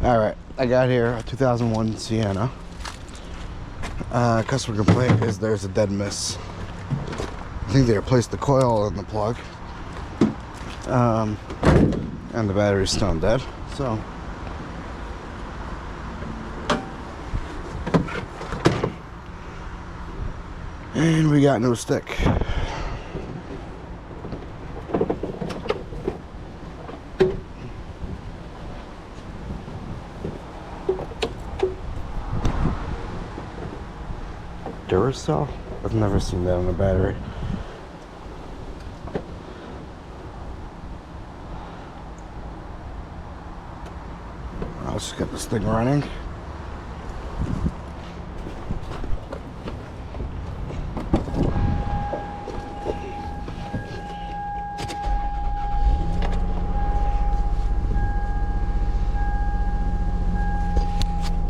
Alright, I got here a 2001 Sienna. Customer complaint is there's a dead miss. I think they replaced the coil in the plug. And the battery's stone dead. So and we got no stick. Duracell? I've never seen that on a battery. Let's just get this thing running.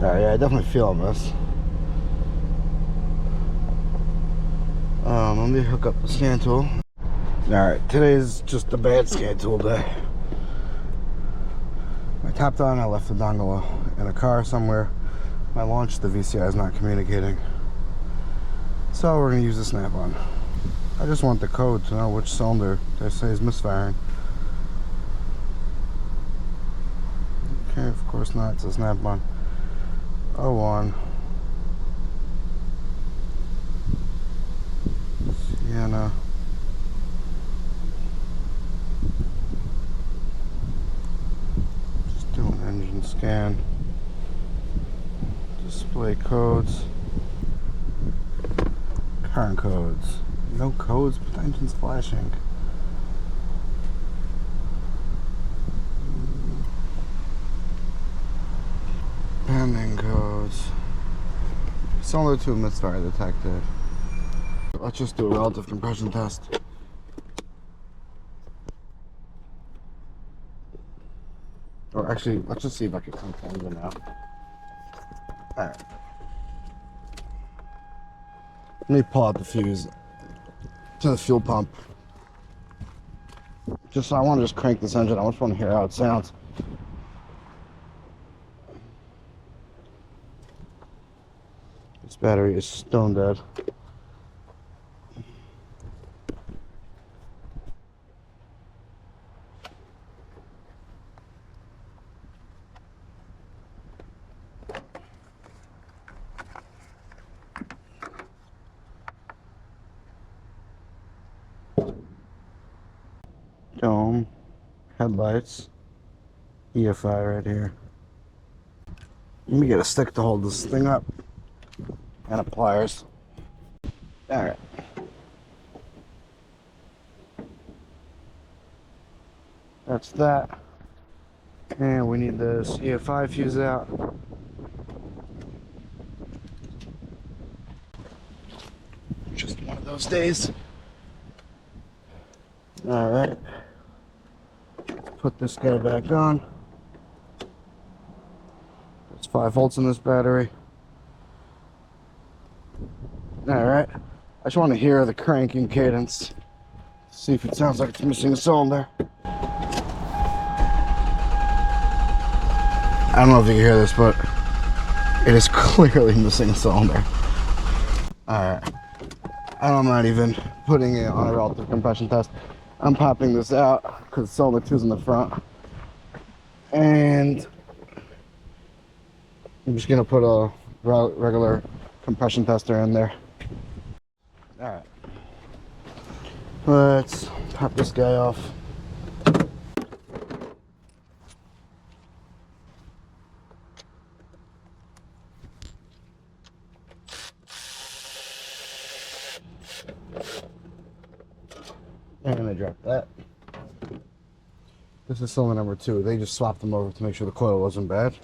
Yeah, I definitely feel this. Let me hook up the scan tool. Alright, today's just a bad scan tool day. I tapped on, I left the dongle in a car somewhere. I launched, the VCI is not communicating. So we're going to use the snap-on. I just want the code to know which cylinder they say is misfiring. Okay, of course not, it's a snap-on. 01 Sienna. Just do an engine scan. Display codes. Current codes. No codes, but the engine's flashing. Pending codes. Similar to a misfire detected. Let's just do a relative compression test. Or actually, let's just see if I can crank the engine out. Alright. Let me pull out the fuse to the fuel pump. Just so I want to just crank this engine. I just want to hear how it sounds. This battery is stone dead. Dome, headlights, EFI right here. Let me get a stick to hold this thing up. And a pliers. Alright. That's that. And we need the EFI fuse out. Just one of those days. Alright. Put this guy back on. There's 5 volts in this battery. Alright, I just want to hear the cranking cadence. See if it sounds like it's missing a cylinder. I don't know if you can hear this, but it is clearly missing a cylinder. Alright, I'm not even putting it on a relative compression test. I'm popping this out because cylinder 2's in the front. And I'm just going to put a regular compression tester in there. Alright, let's pop this guy off. And I dropped that. This is cylinder number 2. They just swapped them over to make sure the coil wasn't bad.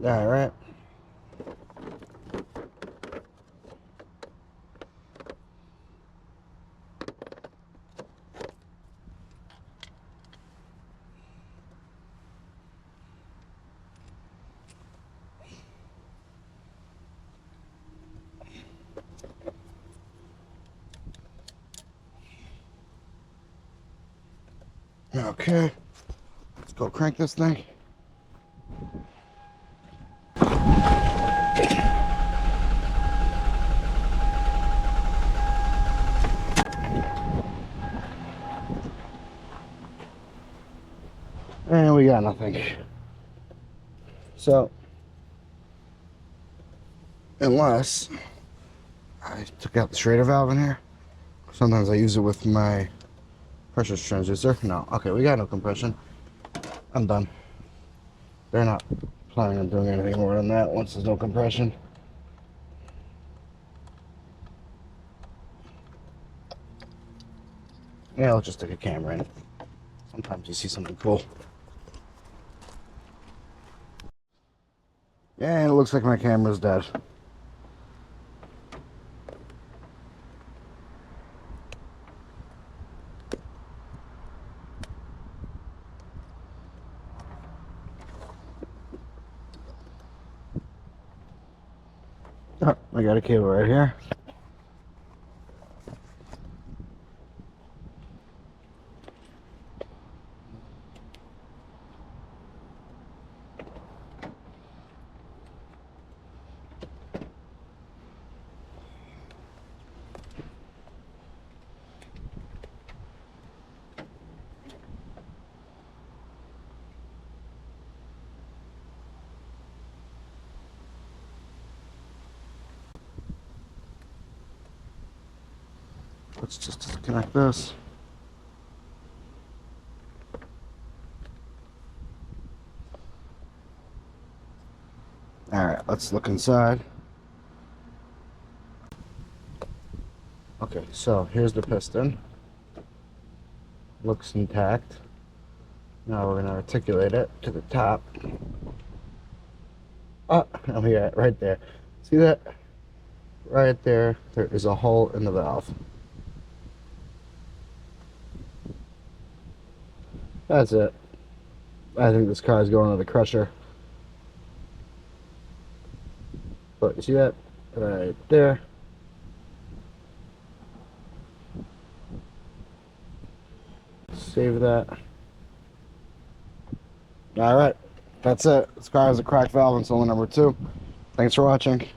All right. Okay, let's go crank this thing. And we got nothing. So, unless I took out the Schrader valve in here, sometimes I use it with my pressure transducer. No, okay, we got no compression. I'm done. They're not planning on doing anything more than that once there's no compression. Yeah, I'll just stick a camera in. Sometimes you see something cool. Yeah, and it looks like my camera's dead. Oh, I got a cable right here. Let's just disconnect this. All right, let's look inside. Okay, so here's the piston. Looks intact. Now we're going to articulate it to the top. Oh, yeah, right there. See that? Right there, there is a hole in the valve. That's it. I think this car is going to the crusher. But you see that? Right there. Save that. Alright, that's it. This car has a cracked valve in cylinder number 2. Thanks for watching.